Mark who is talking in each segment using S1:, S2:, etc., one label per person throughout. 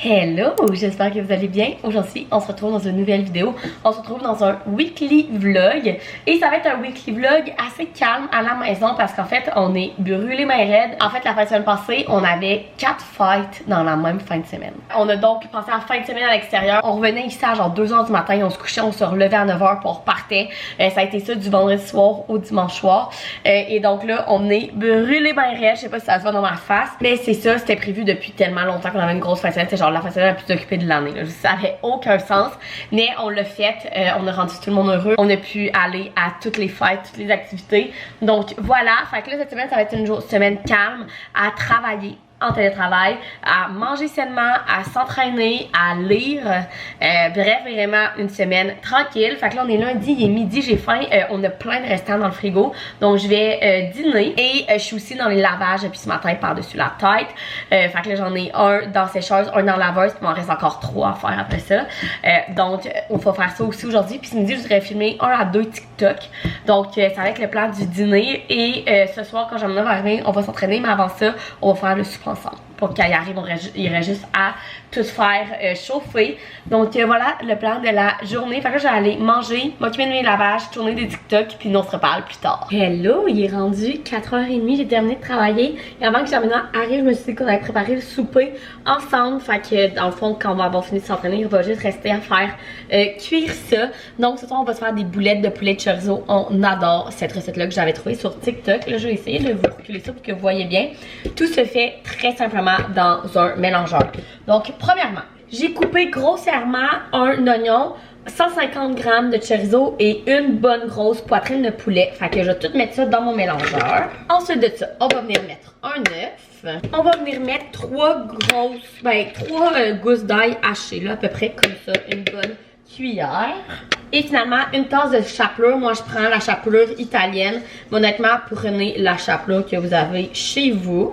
S1: Hello, j'espère que vous allez bien. Aujourd'hui, on se retrouve dans une nouvelle vidéo. On se retrouve dans un weekly vlog. Et ça va être un weekly vlog assez calme à la maison parce qu'en fait, on est brûlés mains raides. En fait, la fin de semaine passée, on avait 4 fights dans la même fin de semaine. On a donc passé la fin de semaine à l'extérieur. On revenait ici à genre 2h du matin. On se couchait, on se relevait à 9h pour repartait. Ça a été ça du vendredi soir au dimanche soir. Et donc là, on est brûlés mains raides. Je sais pas si ça se voit dans ma face. Mais c'est ça, c'était prévu depuis tellement longtemps qu'on avait une grosse fin de semaine. C'était genre la fin de semaine la plus occupée de l'année. Ça avait aucun sens. Mais on l'a fait. On a rendu tout le monde heureux. On a pu aller à toutes les fêtes, toutes les activités. Donc voilà. Fait que là, cette semaine, ça va être une semaine calme à travailler en télétravail, à manger sainement, à s'entraîner, à lire. Bref, vraiment une semaine tranquille. Fait que là, on est lundi, il est midi, j'ai faim. On a plein de restants dans le frigo. Donc, je vais dîner. Et je suis aussi dans les lavages depuis ce matin par-dessus la tête. Fait que là, j'en ai un dans sécheuse, un dans laveuse. Puis il m'en reste encore 3 à faire après ça. Donc, on va faire ça aussi aujourd'hui. Puis ce midi, je voudrais filmer 1 à 2 TikTok. Donc, ça va être le plan du dîner. Et ce soir, quand j'en arrive, on va s'entraîner. Mais avant ça, on va faire le souper ensemble. Pour qu'il arrive, il reste juste à tout faire chauffer. Donc voilà le plan de la journée. Fait que là, je vais aller manger, m'occuper de mes lavages, tourner des TikTok, puis nous on se reparle plus tard. Hello, il est rendu 4h30, j'ai terminé de travailler. Et avant que Jamina arrive, je me suis dit qu'on allait préparer le souper ensemble. Fait que dans le fond, quand on va avoir fini de s'entraîner, il va juste rester à faire cuire ça. Donc ce soir, on va se faire des boulettes de poulet de chorizo. On adore cette recette-là que j'avais trouvée sur TikTok. Là, je vais essayer de vous reculer ça pour que vous voyez bien. Tout se fait très simplement dans un mélangeur. Donc premièrement, j'ai coupé grossièrement un oignon, 150 g de chorizo et une bonne grosse poitrine de poulet. Fait que je vais tout mettre ça dans mon mélangeur. Ensuite de ça, on va venir mettre un œuf. On va venir mettre 3 gousses d'ail hachées là, à peu près comme ça, une bonne cuillère. Et finalement, une tasse de chapelure. Moi, je prends la chapelure italienne. Mais honnêtement, prenez la chapelure que vous avez chez vous.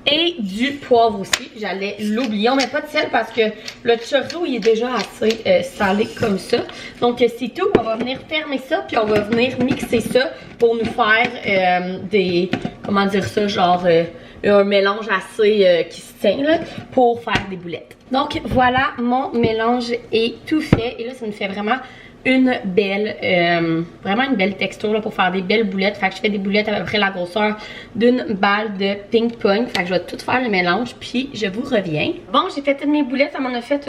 S1: Et du poivre aussi. J'allais l'oublier. On met pas de sel parce que le chorizo, il est déjà assez salé comme ça. Donc, c'est tout. On va venir fermer ça. Puis, on va venir mixer ça pour nous faire des... Comment dire ça? Genre... un mélange assez qui se tient là, pour faire des boulettes. Donc voilà, mon mélange est tout fait. Et là, ça nous fait vraiment une belle, vraiment une belle texture là, pour faire des belles boulettes. Fait que je fais des boulettes à peu près la grosseur d'une balle de ping-pong. Fait que je vais tout faire le mélange, puis je vous reviens. Bon, j'ai fait toutes mes boulettes, ça m'en a fait...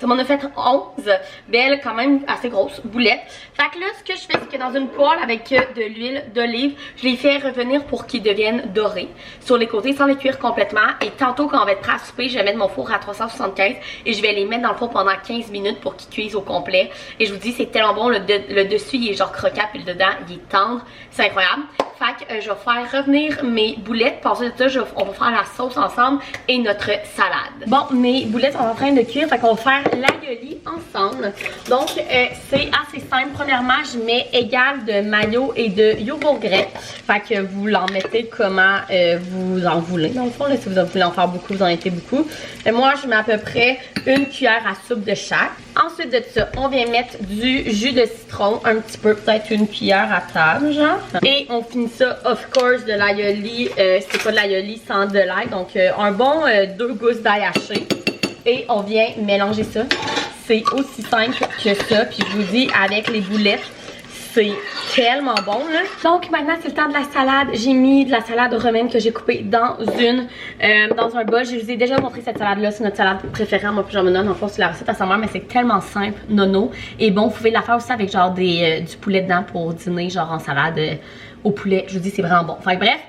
S1: Ça m'en a fait 11 belles, quand même assez grosses boulettes. Fait que là, ce que je fais, c'est que dans une poêle avec de l'huile d'olive, je les fais revenir pour qu'ils deviennent dorés sur les côtés sans les cuire complètement. Et tantôt, quand on va être prêt à souper, je vais mettre mon four à 375 et je vais les mettre dans le four pendant 15 minutes pour qu'ils cuisent au complet. Et je vous dis, c'est tellement bon. Le dessus, il est genre croquant, puis le dedans, il est tendre. C'est incroyable. Fait que je vais faire revenir mes boulettes. Pour ça, on va faire la sauce ensemble et notre salade. Bon, mes boulettes sont en train de cuire. Fait qu'on va faire l'aïoli ensemble. Donc, c'est assez simple. Premièrement, je mets égal de mayo et de yogourt grec. Fait que vous l'en mettez comment vous en voulez. Dans le fond, là, si vous voulez en faire beaucoup, vous en mettez beaucoup. Et moi, je mets à peu près une cuillère à soupe de chaque. Ensuite de ça, on vient mettre du jus de citron, un petit peu, peut-être une cuillère à table, genre. Et on finit ça, of course, de l'aïoli. C'est pas de l'aïoli sans de l'ail. Donc, un bon 2 gousses d'ail haché. Et on vient mélanger ça. C'est aussi simple que ça. Puis je vous dis, avec les boulettes, c'est tellement bon là. Donc maintenant c'est le temps de la salade. J'ai mis de la salade romaine que j'ai coupée dans un bol. Je vous ai déjà montré cette salade là. C'est notre salade préférée à moi puis Jamina. En fait c'est la recette à sa mère, mais c'est tellement simple, nono. Et bon, vous pouvez la faire aussi avec genre du poulet dedans pour dîner, genre en salade au poulet. Je vous dis, c'est vraiment bon. Enfin bref.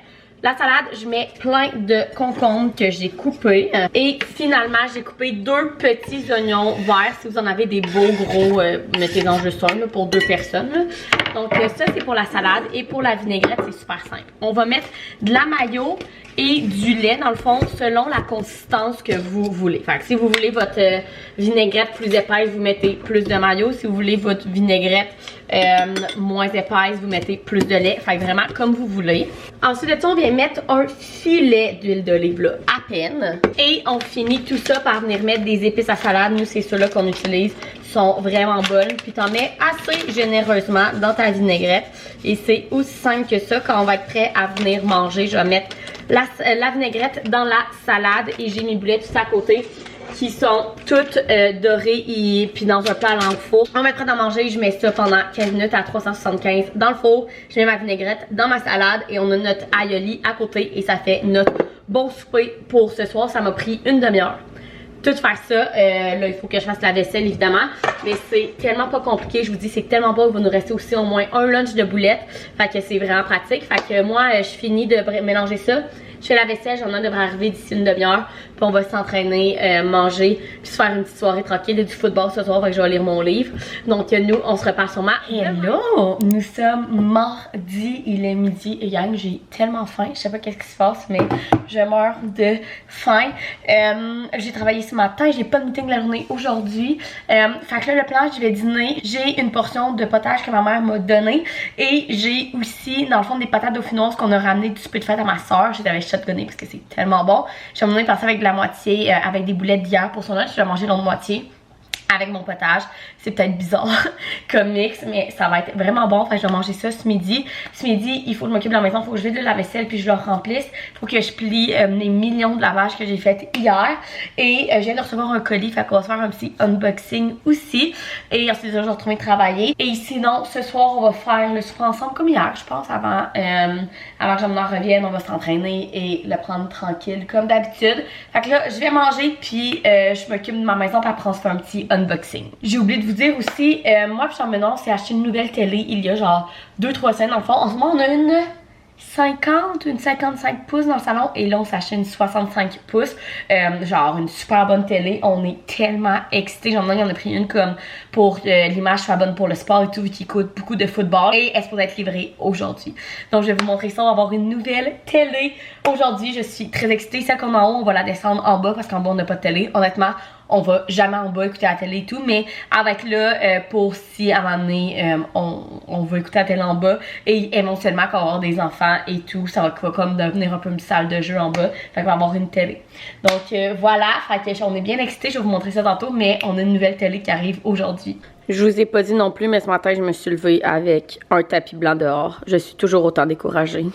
S1: La salade, je mets plein de concombres que j'ai coupés. Et finalement, j'ai coupé 2 petits oignons verts. Si vous en avez des beaux gros, mettez-en juste un là, pour 2 personnes. Là. Donc ça, c'est pour la salade. Et pour la vinaigrette, c'est super simple. On va mettre de la mayo et du lait, dans le fond, selon la consistance que vous voulez. Fait que si vous voulez votre vinaigrette plus épaisse, vous mettez plus de mayo. Si vous voulez votre vinaigrette moins épaisse, vous mettez plus de lait. Fait que vraiment comme vous voulez. Ensuite de ça, on vient mettre un filet d'huile d'olive là, à peine. Et on finit tout ça par venir mettre des épices à salade. Nous, c'est ceux-là qu'on utilise. Sont vraiment bonnes. Puis t'en mets assez généreusement dans ta vinaigrette. Et c'est aussi simple que ça. Quand on va être prêt à venir manger, je vais mettre la vinaigrette dans la salade. Et j'ai mes boulettes tout à côté. qui sont toutes dorées et puis dans un plat au four. On va être prêt à manger, je mets ça pendant 15 minutes à 375 dans le four. Je mets ma vinaigrette dans ma salade et on a notre aioli à côté et ça fait notre bon souper pour ce soir. Ça m'a pris une demi-heure. Tout faire ça, là il faut que je fasse la vaisselle évidemment, mais c'est tellement pas compliqué, je vous dis c'est tellement bon, il va nous rester aussi au moins un lunch de boulettes, fait que c'est vraiment pratique, fait que moi je finis de mélanger ça, je fais la vaisselle, j'en ai devrait arriver d'ici une demi-heure, puis on va s'entraîner, manger, puis se faire une petite soirée tranquille et du football ce soir, fait que je vais lire mon livre, donc nous on se repart sûrement. Hello, nous sommes mardi, il est midi et gang, j'ai tellement faim, je sais pas qu'est-ce qui se passe, mais je meurs de faim, j'ai travaillé ce matin, j'ai pas de meeting la journée aujourd'hui. Fait que là, le plan, je vais dîner. J'ai une portion de potage que ma mère m'a donné. Et j'ai aussi, dans le fond, des patates dauphinoises qu'on a ramenées du souper de fête à ma soeur. J'ai d'avais shotgunné parce que c'est tellement bon. J'ai emmené passer avec de la moitié, avec des boulettes d'hier pour son lunch. Je vais manger l'autre moitié avec mon potage. C'est peut-être bizarre comme mix, mais ça va être vraiment bon. Fait que je vais manger ça ce midi. Ce midi, il faut que je m'occupe de la maison, il faut que je vide de la vaisselle puis je le remplisse. Il faut que je plie les millions de lavages que j'ai fait hier. Et je viens de recevoir un colis, fait qu'on va se faire un petit unboxing aussi. Et ensuite, je vais retourner travailler. Et sinon, ce soir, on va faire le souper ensemble comme hier, je pense, avant que j'en revienne. On va s'entraîner et le prendre tranquille comme d'habitude. Fait que là, je vais manger puis je m'occupe de ma maison puis après on se fait un petit unboxing. J'ai oublié de vous dire aussi, moi puis Jean-Menon s'est acheté une nouvelle télé il y a genre 2-3 semaines dans le fond. En ce moment, on a une 55 pouces dans le salon et là on s'achète une 65 pouces, genre une super bonne télé. On est tellement excités. Genre, il en a pris une comme pour l'image soit bonne pour le sport et tout, qui coûte beaucoup de football et elle est supposée être livrée aujourd'hui. Donc je vais vous montrer ça. On va avoir une nouvelle télé aujourd'hui. Je suis très excitée. Celle qu'on a en haut, on va la descendre en bas parce qu'en bas on n'a pas de télé. Honnêtement, on va jamais en bas écouter la télé et tout, mais avec là, pour si à un moment donné, on va écouter la télé en bas et éventuellement quand on va avoir des enfants et tout, ça va comme devenir un peu une salle de jeu en bas, fait qu'on va avoir une télé. Donc voilà, fait que on est bien excités, je vais vous montrer ça tantôt, mais on a une nouvelle télé qui arrive aujourd'hui. Je vous ai pas dit non plus, mais ce matin, je me suis levée avec un tapis blanc dehors. Je suis toujours autant découragée.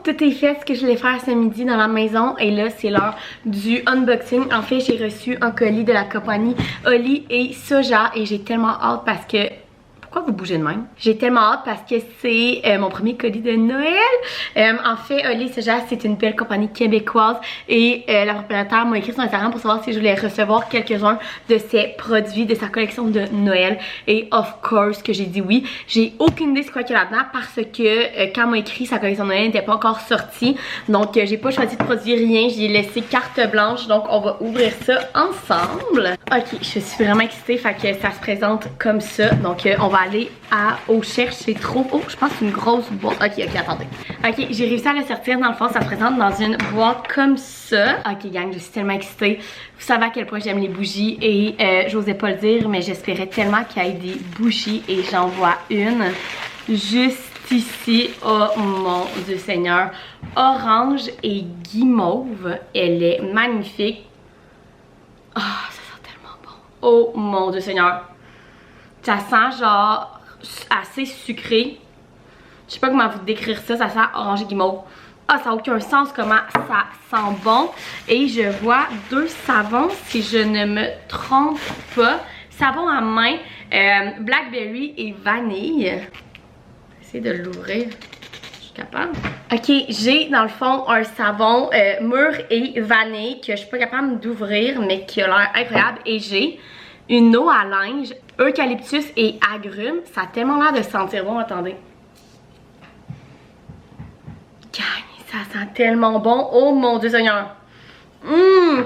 S1: Tout est fait ce que je voulais faire ce midi dans la maison et là c'est l'heure du unboxing. En fait j'ai reçu un colis de la compagnie Oli et Soja et j'ai tellement hâte parce que... Pourquoi vous bougez de même? J'ai tellement hâte parce que c'est mon premier colis de Noël. En fait, Oli Soja, c'est une belle compagnie québécoise et la propriétaire m'a écrit sur Instagram pour savoir si je voulais recevoir quelques-uns de ses produits de sa collection de Noël. Et of course que j'ai dit oui. J'ai aucune idée c'est quoi qu'il y a là-dedans parce que quand elle m'a écrit sa collection de Noël n'était pas encore sortie. Donc j'ai pas choisi de produire rien. J'ai laissé carte blanche. Donc on va ouvrir ça ensemble. Ok, je suis vraiment excitée. Fait que ça se présente comme ça. Donc on va aller au cherche, c'est trop haut. Je pense que c'est une grosse boîte. Ok, attendez. Ok, j'ai réussi à le sortir. Dans le fond, ça se présente dans une boîte comme ça. Ok, gang, je suis tellement excitée. Vous savez à quel point j'aime les bougies et j'osais pas le dire, mais j'espérais tellement qu'il y ait des bougies et j'en vois une juste ici. Oh mon Dieu Seigneur. Orange et guimauve. Elle est magnifique. Ah, ça sent tellement bon. Oh mon Dieu Seigneur. Ça sent genre assez sucré. Je sais pas comment vous décrire ça. Ça sent orange et guimauve. Ah, ça n'a aucun sens comment ça sent bon. Et je vois 2 savons si je ne me trompe pas. Savon à main, blackberry et vanille. J'essaie de l'ouvrir. Je suis capable. Ok, j'ai dans le fond un savon mûr et vanille que je suis pas capable d'ouvrir mais qui a l'air incroyable. Et j'ai une eau à linge, eucalyptus et agrumes. Ça a tellement l'air de sentir bon. Attendez. Ça sent tellement bon. Oh mon Dieu Seigneur.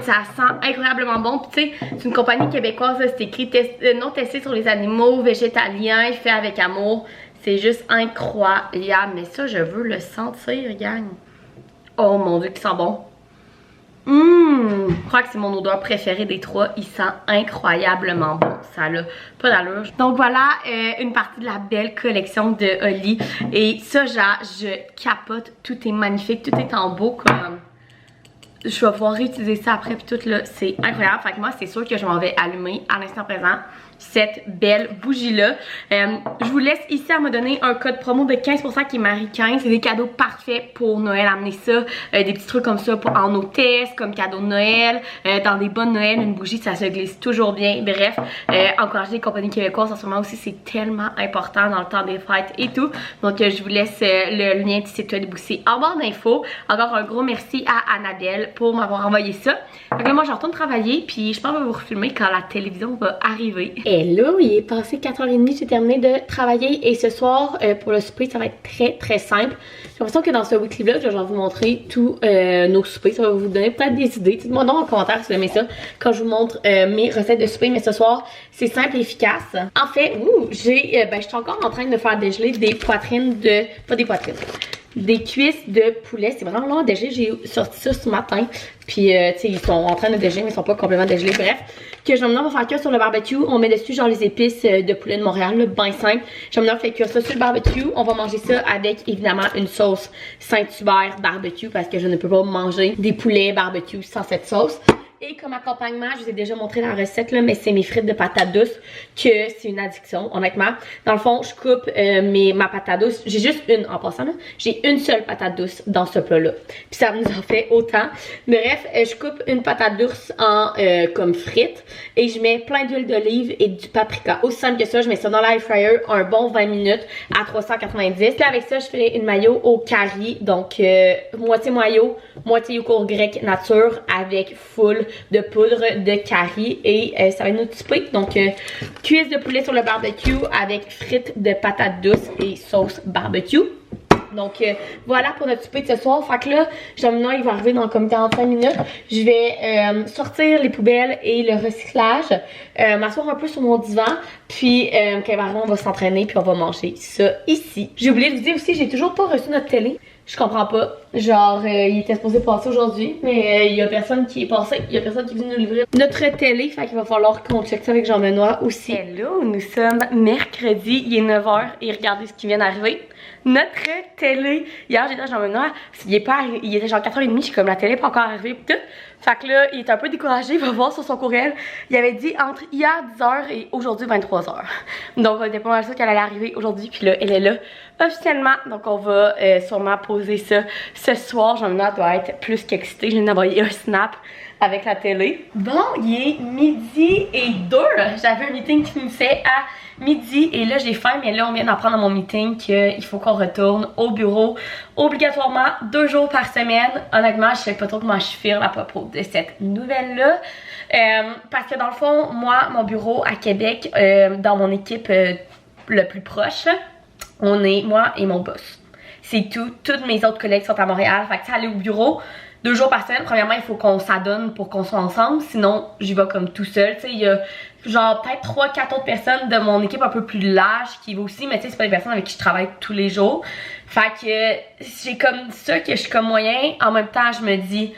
S1: Ça sent incroyablement bon. Puis tu sais, c'est une compagnie québécoise. C'est écrit non testé sur les animaux, végétalien, fait avec amour. C'est juste incroyable. Mais ça, je veux le sentir, gang. Oh mon Dieu, qui sent bon. Je crois que c'est mon odeur préférée des trois. Il sent incroyablement bon. Ça n'a pas d'allure. Donc voilà une partie de la belle collection de Oli. Et ça, genre, je capote. Tout est magnifique. Tout est en beau comme... Je vais pouvoir réutiliser ça après puis tout là. C'est incroyable. Fait que moi, c'est sûr que je m'en vais allumer à l'instant présent cette belle bougie-là. Je vous laisse ici à me donner un code promo de 15% qui est Marie15. C'est des cadeaux parfaits pour Noël. Amener ça, des petits trucs comme ça en hôtesse, comme cadeau de Noël. Dans des bonnes Noël, une bougie, ça se glisse toujours bien. Bref, encourager les compagnies québécoises en ce moment aussi, c'est tellement important dans le temps des fêtes et tout. Donc, je vous laisse le lien du site web Boussy en barre d'infos. Encore un gros merci à Annabelle pour m'avoir envoyé ça. Donc là, moi, je retourne travailler, puis je pense que je vais vous refilmer quand la télévision va arriver. Hello, il est passé 4h30, j'ai terminé de travailler et ce soir, pour le souper, ça va être très simple. J'ai l'impression que dans ce weekly vlog, je vais vous montrer tous nos soupers. Ça va vous donner peut-être des idées. Dites-moi donc en commentaire si vous aimez ça quand je vous montre mes recettes de souper. Mais ce soir, c'est simple et efficace. En fait, je suis encore en train de faire dégeler des poitrines de... Pas des poitrines. Des cuisses de poulet. C'est vraiment long à dégeler. J'ai sorti ça ce matin. Puis, tu sais, ils sont en train de dégeler, mais ils sont pas complètement dégelés. Bref, que je vais maintenant faire cuire sur le barbecue. On met dessus, genre, les épices de poulet de Montréal, là, ben simple. Je vais maintenant faire cuire ça sur le barbecue. On va manger ça avec, évidemment, une sauce Saint-Hubert barbecue parce que je ne peux pas manger des poulets barbecue sans cette sauce. Et comme accompagnement, je vous ai déjà montré la recette, là, mais c'est mes frites de patates douces, que c'est une addiction, honnêtement. Dans le fond, je coupe ma patate douce. J'ai juste une, en passant là, j'ai une seule patate douce dans ce plat-là. Puis ça nous en fait autant. Bref, je coupe une patate douce en comme frites et je mets plein d'huile d'olive et du paprika. Aussi simple que ça, je mets ça dans l'air fryer un bon 20 minutes à 390. Puis avec ça, je fais une mayo au curry, donc moitié mayo, moitié yogourt grec nature avec full de poudre de curry et ça va être notre souper. Donc cuisse de poulet sur le barbecue avec frites de patates douces et sauce barbecue. Donc voilà pour notre souper de ce soir. Fait que là, maintenant il va arriver dans comme 45 minutes. Je vais sortir les poubelles et le recyclage, m'asseoir un peu sur mon divan. Puis quand il va arriver, on va s'entraîner puis on va manger ça ici. J'ai oublié de vous dire aussi, j'ai toujours pas reçu notre télé. Je comprends pas. Genre, il était supposé passer aujourd'hui, mais il y a personne qui est passé. Il y a personne qui est venu nous livrer notre télé. Fait qu'il va falloir qu'on check ça avec Jean-Benoît aussi. Hello, nous sommes mercredi, il est 9h et regardez ce qui vient d'arriver. Notre télé. Hier, j'ai dit à Jean-Benoît, il était genre 4h30, je suis comme la télé n'est pas encore arrivée pis tout. Fait que là, il est un peu découragé, il va voir sur son courriel. Il avait dit entre hier 10h et aujourd'hui 23h. Donc, on était pas mal sûr qu'elle allait arriver aujourd'hui, puis là, elle est là officiellement. Donc, on va sûrement poser ça ce soir. Jean-Benoît doit être plus qu'excité. Je viens d'envoyer un snap avec la télé. Bon, il est 12h02. J'avais un meeting qui finissait à midi et là j'ai faim, mais là on vient d'apprendre à mon meeting qu'il faut qu'on retourne au bureau obligatoirement 2 jours par semaine. Honnêtement, je sais pas trop comment je file à propos de cette nouvelle là, parce que dans le fond, moi, mon bureau à Québec, dans mon équipe le plus proche, on est moi et mon boss. C'est tout. Toutes mes autres collègues sont à Montréal. Fait que ça, aller au bureau 2 jours par semaine, premièrement, il faut qu'on s'adonne pour qu'on soit ensemble. Sinon, j'y vais comme tout seul. Tu sais, il y a genre peut-être 3-4 autres personnes de mon équipe un peu plus large qui y vont aussi. Mais tu sais, c'est pas des personnes avec qui je travaille tous les jours. Fait que j'ai comme ça que je suis comme moyen. En même temps, je me dis,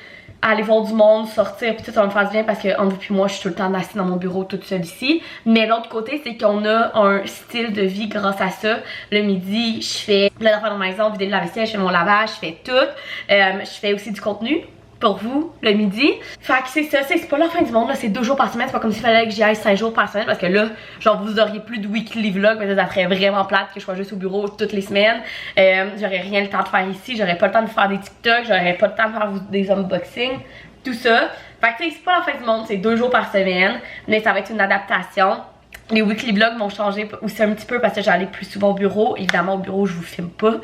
S1: aller voir du monde, sortir, puis tout, ça va me faire du bien parce que entre vous puis moi, je suis tout le temps assise dans mon bureau toute seule ici. Mais l'autre côté, c'est qu'on a un style de vie grâce à ça. Le midi, je fais plein d'affaires dans ma maison, vider la vaisselle, je fais mon lavage, je fais tout. Je fais aussi du contenu pour vous le midi. Fait que c'est ça, c'est pas la fin du monde, là, c'est 2 jours par semaine. C'est pas comme s'il fallait que j'y aille 5 jours par semaine parce que là, genre vous auriez plus de weekly vlog, mais ça serait vraiment plate que je sois juste au bureau toutes les semaines. J'aurais rien le temps de faire ici, j'aurais pas le temps de faire des TikTok, j'aurais pas le temps de faire des unboxings, tout ça. Fait que tu sais, c'est pas la fin du monde, c'est 2 jours par semaine, mais ça va être une adaptation. Les weekly vlogs vont changer aussi un petit peu parce que j'allais plus souvent au bureau. Évidemment, au bureau, je vous filme pas.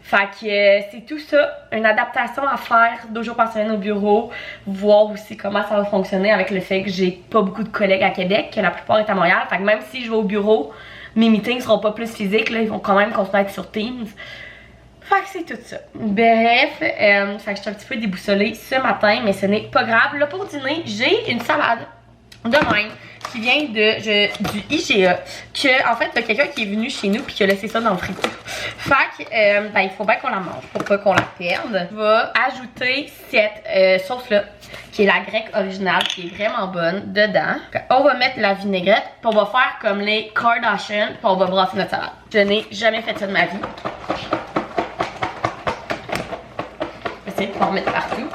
S1: Fait que c'est tout ça, une adaptation à faire 2 jours par semaine au bureau, voir aussi comment ça va fonctionner avec le fait que j'ai pas beaucoup de collègues à Québec, que la plupart est à Montréal. Fait que même si je vais au bureau, mes meetings seront pas plus physiques, là, ils vont quand même continuer à être sur Teams. Fait que c'est tout ça. Bref, fait que je suis un petit peu déboussolée ce matin, mais ce n'est pas grave. Là pour dîner, j'ai une salade de même qui vient du IGA. Que, en fait, il y a quelqu'un qui est venu chez nous puis qui a laissé ça dans le frigo. Fait que, ben, il faut bien qu'on la mange pour pas qu'on la perde. Je vais ajouter cette sauce-là, qui est la grecque originale, qui est vraiment bonne, dedans. On va mettre la vinaigrette, puis on va faire comme les Kardashians, puis on va brasser notre salade. Je n'ai jamais fait ça de ma vie. J'essaie de pas en mettre partout.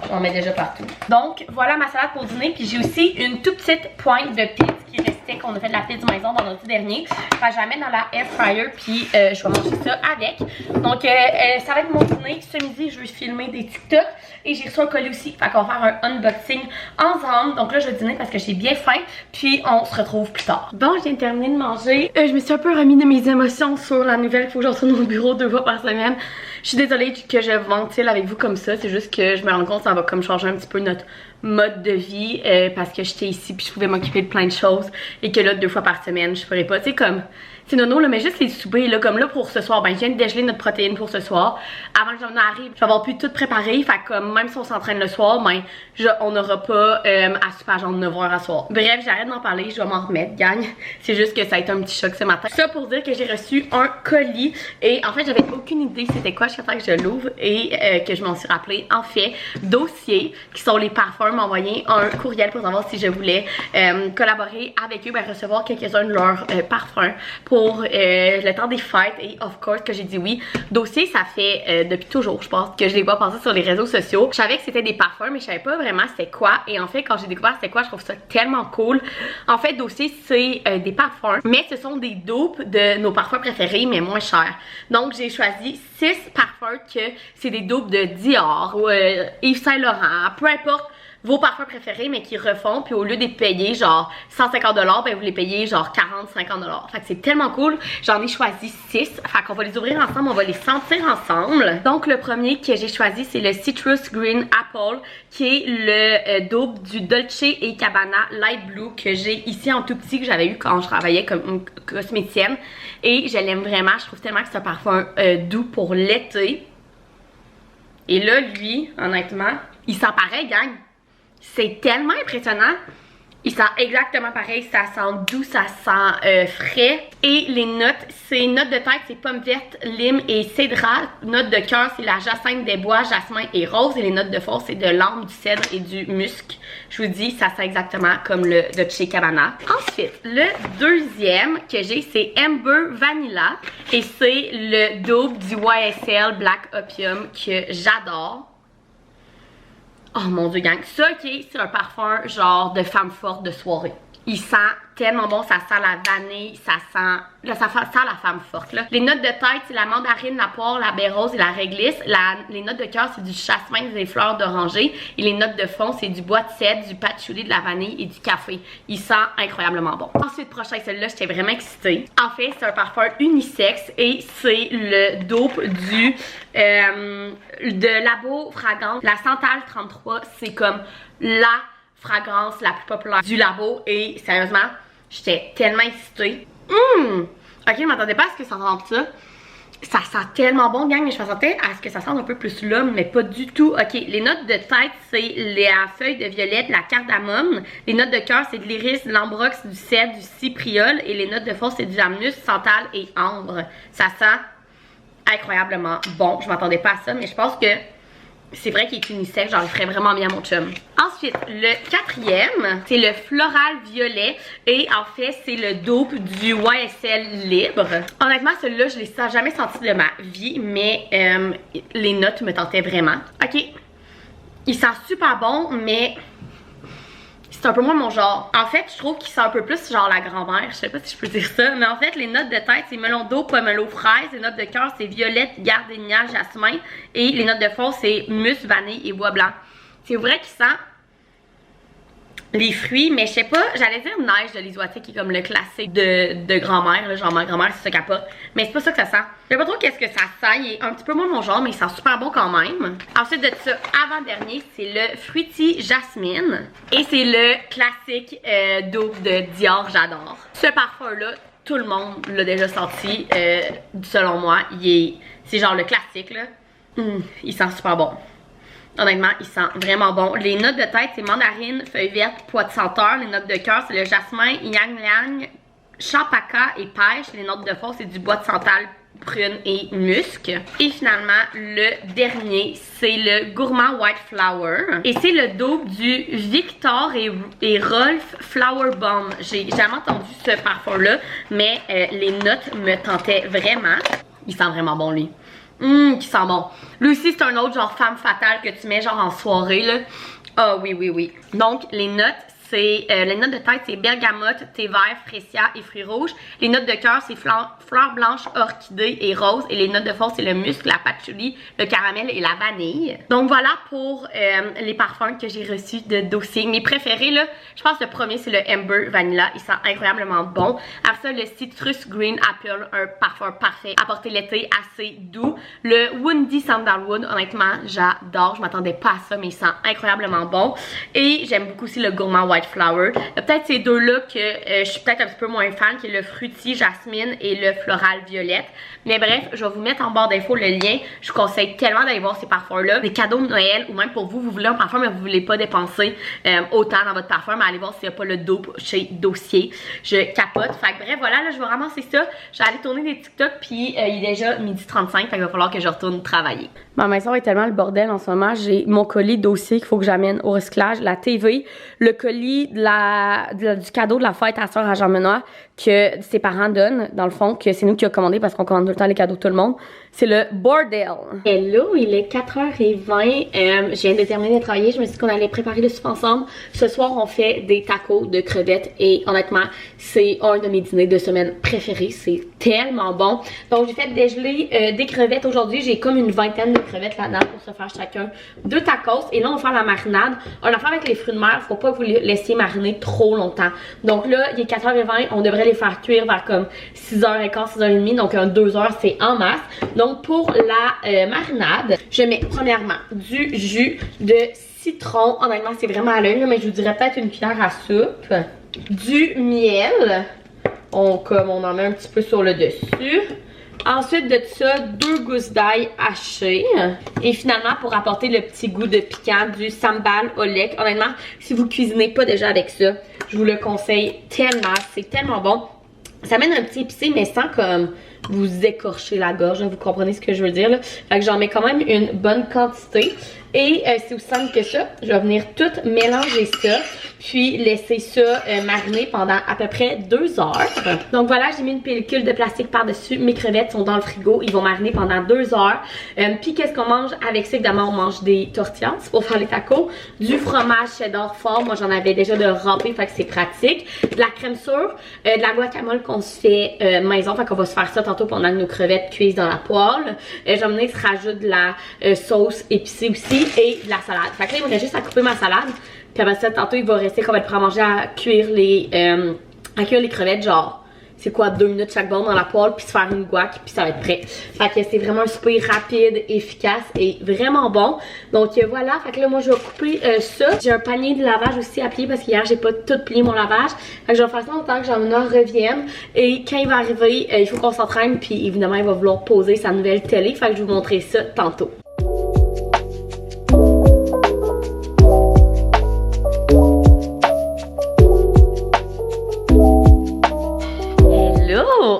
S1: J'en mets déjà partout. Donc, voilà ma salade pour dîner. Puis j'ai aussi une toute petite pointe de pizza qui restait, qu'on a fait de la pizza maison vendredi dernier. Enfin, je la mets dans la air fryer, puis je vais manger ça avec. Donc, ça va être mon dîner. Ce midi, je vais filmer des TikTok. Et j'ai reçu un colis aussi. Fait qu'on va faire un unboxing ensemble. Donc là, je vais dîner parce que j'ai bien faim. Puis on se retrouve plus tard. Bon, je viens de terminer de manger. Je me suis un peu remis de mes émotions sur la nouvelle qu'il faut que je retourne au bureau 2 fois par semaine. Je suis désolée que je ventile avec vous comme ça. C'est juste que je me rends compte que ça va comme changer un petit peu notre mode de vie. Parce que j'étais ici puis je pouvais m'occuper de plein de choses. Et que là, 2 fois par semaine, je ferais pas. Tu sais, comme... C'est nono là, mais juste les soupers là, comme là pour ce soir, ben je viens de dégeler notre protéine pour ce soir. Avant que j'en arrive, je vais avoir pu tout préparer, fait que comme même si on s'entraîne le soir, ben on n'aura pas à super genre 9h à soir. Bref, j'arrête d'en parler, je vais m'en remettre, gang. C'est juste que ça a été un petit choc ce matin. Ça pour dire que j'ai reçu un colis et en fait j'avais aucune idée c'était quoi jusqu'à temps que je l'ouvre et que je m'en suis rappelé. En fait, Dossier, qui sont les parfums, m'ont envoyé un courriel pour savoir si je voulais collaborer avec eux, ben recevoir quelques-uns de leurs parfums pour le temps des fêtes et of course que j'ai dit oui. Dossier, ça fait depuis toujours, je pense, que je les vois passer sur les réseaux sociaux. Je savais que c'était des parfums, mais je savais pas vraiment c'était quoi. Et en fait, quand j'ai découvert c'était quoi, je trouve ça tellement cool. En fait, Dossier, c'est des parfums, mais ce sont des dupes de nos parfums préférés, mais moins chers. Donc, j'ai choisi 6 parfums que c'est des dupes de Dior ou Yves Saint Laurent, peu importe vos parfums préférés, mais qui refont, puis au lieu de les payer genre 150$, ben vous les payez genre 40-50$. Fait que c'est tellement cool. J'en ai choisi 6. Fait qu'on va les ouvrir ensemble, on va les sentir ensemble. Donc le premier que j'ai choisi, c'est le Citrus Green Apple, qui est le dupe du Dolce & Gabbana Light Blue que j'ai ici en tout petit, que j'avais eu quand je travaillais comme une cosméticienne. Et je l'aime vraiment, je trouve tellement que c'est un parfum doux pour l'été. Et là, lui, honnêtement, il sent pareil, gang. C'est tellement impressionnant. Il sent exactement pareil. Ça sent doux, ça sent frais. Et les notes, c'est notes de tête, c'est pomme verte, lime et cédra. Notes de cœur, c'est la jacinthe des bois, jasmin et rose. Et les notes de force, c'est de l'ambre, du cèdre et du musc. Je vous dis, ça sent exactement comme le de chez Cabana. Ensuite, le deuxième que j'ai, c'est Amber Vanilla. Et c'est le dupe du YSL Black Opium que j'adore. Oh mon dieu, gang. Ça, ok, c'est un parfum genre de femme forte de soirée. Il sent tellement bon, ça sent la vanille, ça sent la femme forte là. Les notes de tête, c'est la mandarine, la poire, la baie rose et la réglisse. Les notes de cœur, c'est du jasmin, des fleurs d'oranger. Et les notes de fond, c'est du bois de cèdre, du patchouli, de la vanille et du café. Il sent incroyablement bon. Ensuite, prochain, celui-là, j'étais vraiment excitée. En fait, c'est un parfum unisexe et c'est le dupe du de Labo Fragrance. La Santal 33, c'est comme la fragrance la plus populaire du Labo et sérieusement, j'étais tellement excitée. Ok, je m'attendais pas à ce que ça sente ça. Ça sent tellement bon, gang, mais je m'attendais à ce que ça sente un peu plus l'homme, mais pas du tout. Ok, les notes de tête, c'est la feuille de violette, la cardamome. Les notes de cœur, c'est de l'iris, de l'ambrox, du cèdre, du cypriol. Et les notes de force, c'est du amnus, santal et ambre. Ça sent incroyablement bon. Je m'attendais pas à ça, mais je pense que c'est vrai qu'il est unisexe, j'en ferais vraiment bien à mon chum. Ensuite, le quatrième, c'est le floral violet. Et en fait, c'est le dupe du YSL Libre. Honnêtement, celui-là, je l'ai jamais senti de ma vie, mais les notes me tentaient vraiment. Ok, il sent super bon, mais c'est un peu moins mon genre. En fait, je trouve qu'il sent un peu plus genre la grand-mère. Je sais pas si je peux dire ça. Mais en fait, les notes de tête, c'est melon d'eau, pomelo, fraise. Les notes de cœur, c'est violette, gardénia, jasmin. Et les notes de fond, c'est musc, vanille et bois blanc. C'est vrai qu'il sent les fruits, mais je sais pas, j'allais dire neige de l'isoatique qui est comme le classique de grand-mère, genre ma grand-mère c'est ça capote, mais c'est pas ça que ça sent. Je sais pas trop qu'est-ce que ça sent, il est un petit peu moins mon genre, mais il sent super bon quand même. Ensuite de ça, avant-dernier, c'est le Fruity Jasmine, et c'est le classique dupe de Dior, j'adore. Ce parfum-là, tout le monde l'a déjà senti, selon moi, c'est genre le classique là. Il sent super bon. Honnêtement, il sent vraiment bon. Les notes de tête, c'est mandarine, feuille verte, pois de senteur. Les notes de cœur, c'est le jasmin, ylang-ylang, champaca et pêche. Les notes de fond, c'est du bois de santal, prune et musc. Et finalement, le dernier, c'est le Gourmand White Flower. Et c'est le double du Victor et Rolf Flower Bomb. J'ai jamais entendu ce parfum-là, mais les notes me tentaient vraiment. Il sent vraiment bon, lui. Qui sent bon. Lui aussi, c'est un autre genre femme fatale que tu mets genre en soirée, là. Ah oui, oui, oui. Donc, les notes, c'est les notes de tête, c'est bergamote, thé vert, fresia et fruits rouges. Les notes de cœur, c'est fleurs blanches, orchidées et roses. Et les notes de fond, c'est le musc, la patchouli, le caramel et la vanille. Donc voilà pour les parfums que j'ai reçus de dossier. Mes préférés, là, je pense que le premier, c'est le Amber Vanilla. Il sent incroyablement bon. Après ça, le Citrus Green Apple, un parfum parfait à porter l'été, assez doux. Le Woody Sandalwood, honnêtement, j'adore. Je m'attendais pas à ça, mais il sent incroyablement bon. Et j'aime beaucoup aussi le Gourmand White Flower. Peut-être ces deux-là que je suis peut-être un petit peu moins fan, qui est le fruity jasmine et le floral violette. Mais bref, je vais vous mettre en barre d'infos le lien. Je vous conseille tellement d'aller voir ces parfums-là. Des cadeaux de Noël ou même pour vous, vous voulez un parfum mais vous voulez pas dépenser autant dans votre parfum, mais allez voir s'il n'y a pas le dope chez Dossier. Je capote. Fait que bref, voilà, là je vais ramasser ça. Je vais aller tourner des TikTok puis il est déjà 12h35, fait qu'il va falloir que je retourne travailler. Ma maison est tellement le bordel en ce moment. J'ai mon colis Dossier qu'il faut que j'amène au recyclage, la TV, le colis du cadeau de la fête à soeur à Jean-Benoît que ses parents donnent, dans le fond, que c'est nous qui a commandé parce qu'on commande tout le temps les cadeaux de tout le monde. C'est le bordel. Hello, il est 4h20. Je viens de terminer de travailler. Je me suis dit qu'on allait préparer le souper ensemble. Ce soir, on fait des tacos de crevettes et honnêtement, c'est un de mes dîners de semaine préférés. C'est tellement bon. Donc, j'ai fait dégeler des crevettes aujourd'hui. J'ai comme une vingtaine de crevettes là-dedans pour se faire chacun 2 tacos. Et là, on va faire la marinade. On va faire avec les fruits de mer. Faut pas que vous les laissiez mariner trop longtemps. Donc là, il est 4h20. On devrait les faire cuire vers comme 6h15, 6h30. Donc, 2 heures, c'est en masse. Donc, pour la marinade, je mets premièrement du jus de citron. Honnêtement, c'est vraiment à l'œil, mais je vous dirais peut-être une cuillère à soupe. Du miel. Comme on en met un petit peu sur le dessus. Ensuite de ça, 2 gousses d'ail hachées. Et finalement, pour apporter le petit goût de piquant, du sambal olek. Honnêtement, si vous cuisinez pas déjà avec ça, je vous le conseille tellement. C'est tellement bon. Ça amène un petit épicé, mais sans comme vous écorcher la gorge. Vous comprenez ce que je veux dire, là? Fait que j'en mets quand même une bonne quantité. Et c'est aussi simple que ça. Je vais venir tout mélanger ça. Puis laisser ça mariner pendant à peu près 2 heures. Donc voilà, j'ai mis une pellicule de plastique par-dessus. Mes crevettes sont dans le frigo. Ils vont mariner pendant 2 heures. Puis qu'est-ce qu'on mange avec ça? Évidemment, on mange des tortillas pour faire les tacos. Du fromage cheddar fort. Moi, j'en avais déjà de râpé, fait que c'est pratique. De la crème sûre. De la guacamole qu'on se fait maison. Fait qu'on va se faire ça tantôt pendant que nos crevettes cuisent dans la poêle. J'en ai se rajoute de la sauce épicée aussi. Et de la salade. Fait que là, il me reste juste à couper ma salade. Puis après ça, tantôt, il va rester qu'on va être prêt à manger à cuire les crevettes. Genre, c'est quoi, 2 minutes chaque bande dans la poêle. Puis se faire une guac. Puis ça va être prêt. Fait que c'est vraiment un souper rapide, efficace et vraiment bon. Donc voilà. Fait que là, moi, je vais couper ça. J'ai un panier de lavage aussi à plier parce qu'hier, j'ai pas tout plié mon lavage. Fait que je vais faire ça en temps que Jean-Benoît revienne. Et quand il va arriver, il faut qu'on s'entraîne. Puis évidemment, il va vouloir poser sa nouvelle télé. Fait que je vais vous montrer ça tantôt.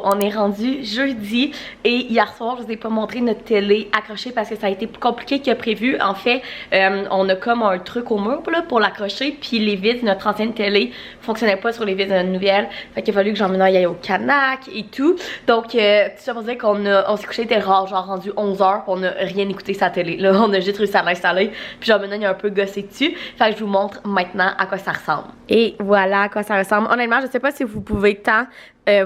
S1: On est rendu jeudi et hier soir je vous ai pas montré notre télé accrochée parce que ça a été plus compliqué que prévu. En fait on a comme un truc au mur là, pour l'accrocher, puis les vis de notre ancienne télé fonctionnaient pas sur les vis de notre nouvelle, fait qu'il a fallu que Jean-Benoît y aille au Canac et tout. Donc tout ça pour dire qu'on s'est couché, était rare, genre rendu 11h, on a rien écouté sa télé là, on a juste réussi à l'installer, puis Jean-Benoît il a un peu gossé dessus. Fait que je vous montre maintenant à quoi ça ressemble. Et voilà à quoi ça ressemble. Honnêtement je sais pas si vous pouvez tant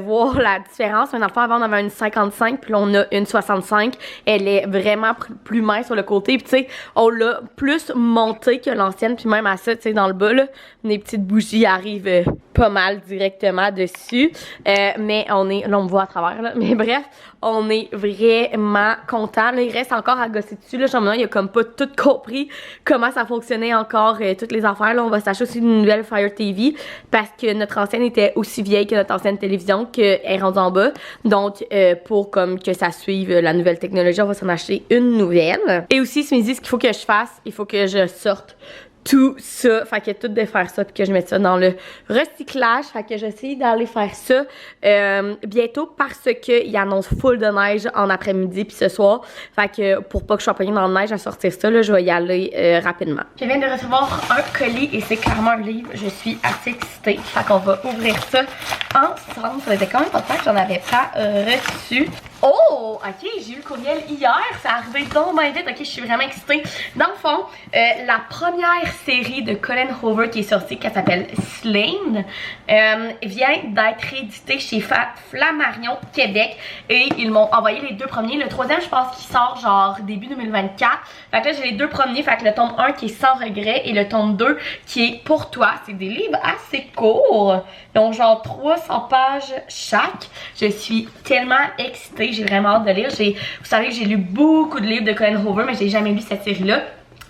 S1: voir la différence. Mais dans le fond, avant, on avait une 55, puis là, on a une 65. Elle est vraiment plus mince sur le côté. Puis, tu sais, on l'a plus montée que l'ancienne. Puis, même à ça, tu sais, dans le bas, là, les petites bougies arrivent pas mal directement dessus. Mais on est... Là, on me voit à travers, là. Mais bref, on est vraiment content. Là, il reste encore à gosser dessus. Là, Jean-Benoît, il a comme pas tout compris comment ça fonctionnait encore, toutes les affaires. Là, on va s'acheter aussi une nouvelle Fire TV parce que notre ancienne était aussi vieille que notre ancienne télévision. télévision qui est rendue en bas. Donc, pour comme que ça suive la nouvelle technologie, on va s'en acheter une nouvelle. Et aussi, ce midi, ce qu'il faut que je fasse, il faut que je sorte tout ça, fait que tout de faire ça puis que je mette ça dans le recyclage, fait que j'essaie d'aller faire ça bientôt parce que il annonce full de neige en après-midi puis ce soir, fait que pour pas que je sois pognée dans la neige à sortir ça là, je vais y aller rapidement. Je viens de recevoir un colis et c'est clairement un livre, je suis assez excitée, fait qu'on va ouvrir ça ensemble. Ça faisait quand même pas de temps que j'en avais pas reçu. Oh, ok, j'ai eu le courriel hier, ça arrivé donc bien vite, ok, je suis vraiment excitée. Dans le fond, la première série de Colin Hoover qui est sortie, qui s'appelle Slain, vient d'être rééditée chez Flammarion Québec et ils m'ont envoyé les 2 premiers. Le 3e, je pense qu'il sort genre début 2024. Fait que là, j'ai les 2 premiers, fait que le tome 1 qui est sans regret et le tome 2 qui est pour toi. C'est des livres assez courts, donc genre 300 pages chaque. Je suis tellement excitée. J'ai vraiment hâte de lire. Vous savez que j'ai lu beaucoup de livres de Colin Hoover, mais j'ai jamais lu cette série-là.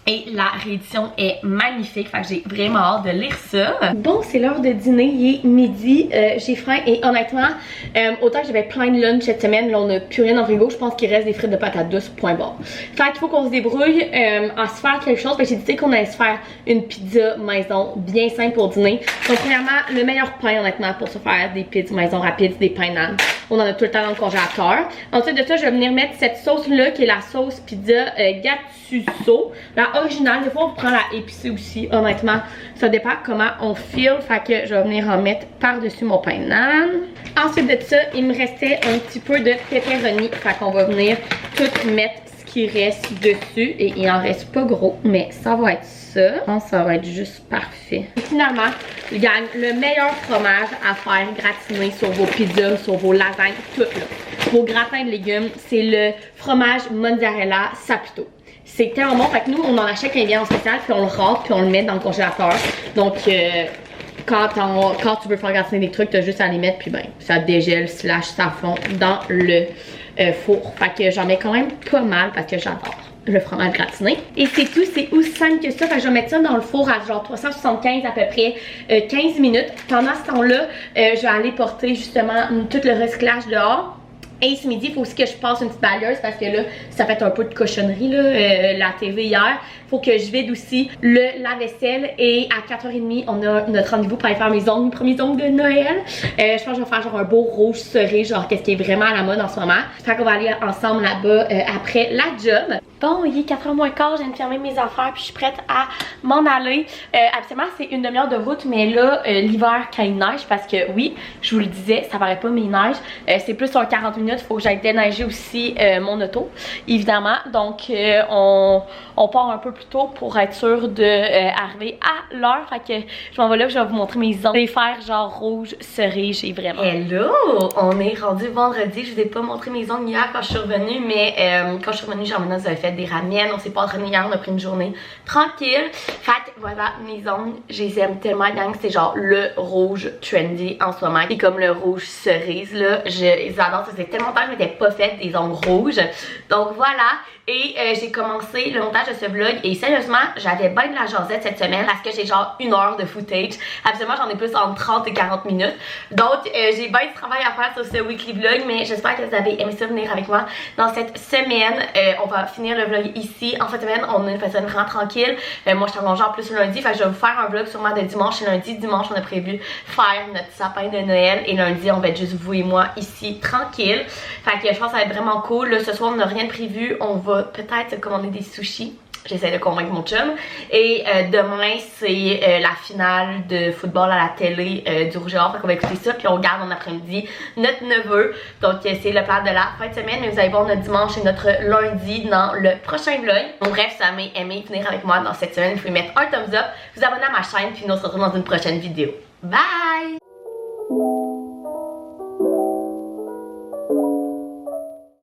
S1: Et la réédition est magnifique, fait que j'ai vraiment hâte de lire ça. Bon, c'est l'heure de dîner, il est midi, j'ai faim et honnêtement, autant que j'avais plein de lunch cette semaine, là on n'a plus rien dans le frigo, je pense qu'il reste des frites de patates douces, point barre. Fait qu'il faut qu'on se débrouille à se faire quelque chose, fait que j'ai dit qu'on allait se faire une pizza maison bien simple pour dîner. Donc premièrement, le meilleur pain honnêtement pour se faire des pizzas maison rapides, des pains nan. On en a tout le temps dans le congélateur. Ensuite de ça, je vais venir mettre cette sauce là qui est la sauce pizza Gattuso. La originale, des fois on prend la épicée aussi, honnêtement, ça dépend comment on file, fait que je vais venir en mettre par-dessus mon pain nan. Ensuite de ça, il me restait un petit peu de pepperoni, fait qu'on va venir tout mettre ce qui reste dessus et il en reste pas gros, mais ça va être ça. Je pense que ça va être juste parfait. Et finalement, je gagne le meilleur fromage à faire gratiner sur vos pizzas, sur vos lasagnes, tout là. Vos gratins de légumes, c'est le fromage mozzarella Saputo. C'est tellement bon, fait que nous on en achète quand il vient en spécial, puis on le rentre, puis on le met dans le congélateur. Donc quand tu veux faire gratiner des trucs, t'as juste à les mettre, puis ben ça dégèle / ça fond dans le four. Fait que j'en mets quand même pas mal parce que j'adore le fromage gratiné. Et c'est tout, c'est aussi simple que ça. Fait que je vais mettre ça dans le four à genre 375 à peu près 15 minutes. Pendant ce temps-là, je vais aller porter justement tout le recyclage dehors. Et ce midi, il faut aussi que je passe une petite balayeuse parce que là, ça fait un peu de cochonnerie, là, la TV hier. Faut que je vide aussi la vaisselle et à 4h30, on a notre rendez-vous pour aller faire mes premiers ongles de Noël. Je pense que je vais faire genre un beau rouge cerise, genre qu'est-ce qui est vraiment à la mode en ce moment. Fait qu'on va aller ensemble là-bas après la job. Bon, il est 4h moins quart, je viens de fermer mes affaires puis je suis prête à m'en aller. Absolument, c'est une demi-heure de route, mais là, l'hiver quand il neige, parce que oui, je vous le disais, ça paraît pas mais il neige. C'est plus sur 40 minutes, il faut que j'aille déneiger aussi mon auto, évidemment. Donc, on part un peu plus tôt pour être sûr d'arriver à l'heure. Fait que je m'en vais là, je vais vous montrer mes ongles. Je vais faire genre rouge cerise, j'ai vraiment. Hello! On est rendu vendredi, je vous ai pas montré mes ongles hier quand je suis revenue, mais quand je suis revenue, Jean-Ménaz avait fait des ramen, on s'est pas entraîné hier, on a pris une journée tranquille. Fait que voilà, mes ongles, je les aime tellement, gang, c'est genre le rouge trendy en ce moment. C'est comme le rouge cerise là, je les adore, ça fait tellement longtemps que je m'étais pas fait des ongles rouges. Donc voilà, et j'ai commencé le montage de ce vlog et sérieusement, j'avais bien de la jasette cette semaine parce que j'ai genre 1 heure de footage. Absolument, j'en ai plus entre 30 et 40 minutes. Donc j'ai bien du travail à faire sur ce weekly vlog, mais j'espère que vous avez aimé ça venir avec moi dans cette semaine. On va finir le vlog ici. En cette semaine, on a une fin de semaine vraiment tranquille. Moi, je travaille en plus le lundi, fait que je vais vous faire un vlog sûrement de dimanche et lundi. Dimanche, on a prévu faire notre sapin de Noël et lundi, on va être juste vous et moi ici tranquille. Fait que je pense que ça va être vraiment cool. Là, ce soir, on n'a rien de prévu. On va peut-être commander des sushis. J'essaie de convaincre mon chum. Et demain, c'est la finale de football à la télé du Rouge et Or. Fait qu'on va écouter ça, puis on regarde en après-midi notre neveu. Donc c'est le plan de la fin de semaine. Mais vous allez voir notre dimanche et notre lundi dans le prochain vlog. Donc bref, ça m'a aimé venir avec moi dans cette semaine. Vous pouvez mettre un thumbs up, vous abonner à ma chaîne, puis nous on se retrouve dans une prochaine vidéo. Bye!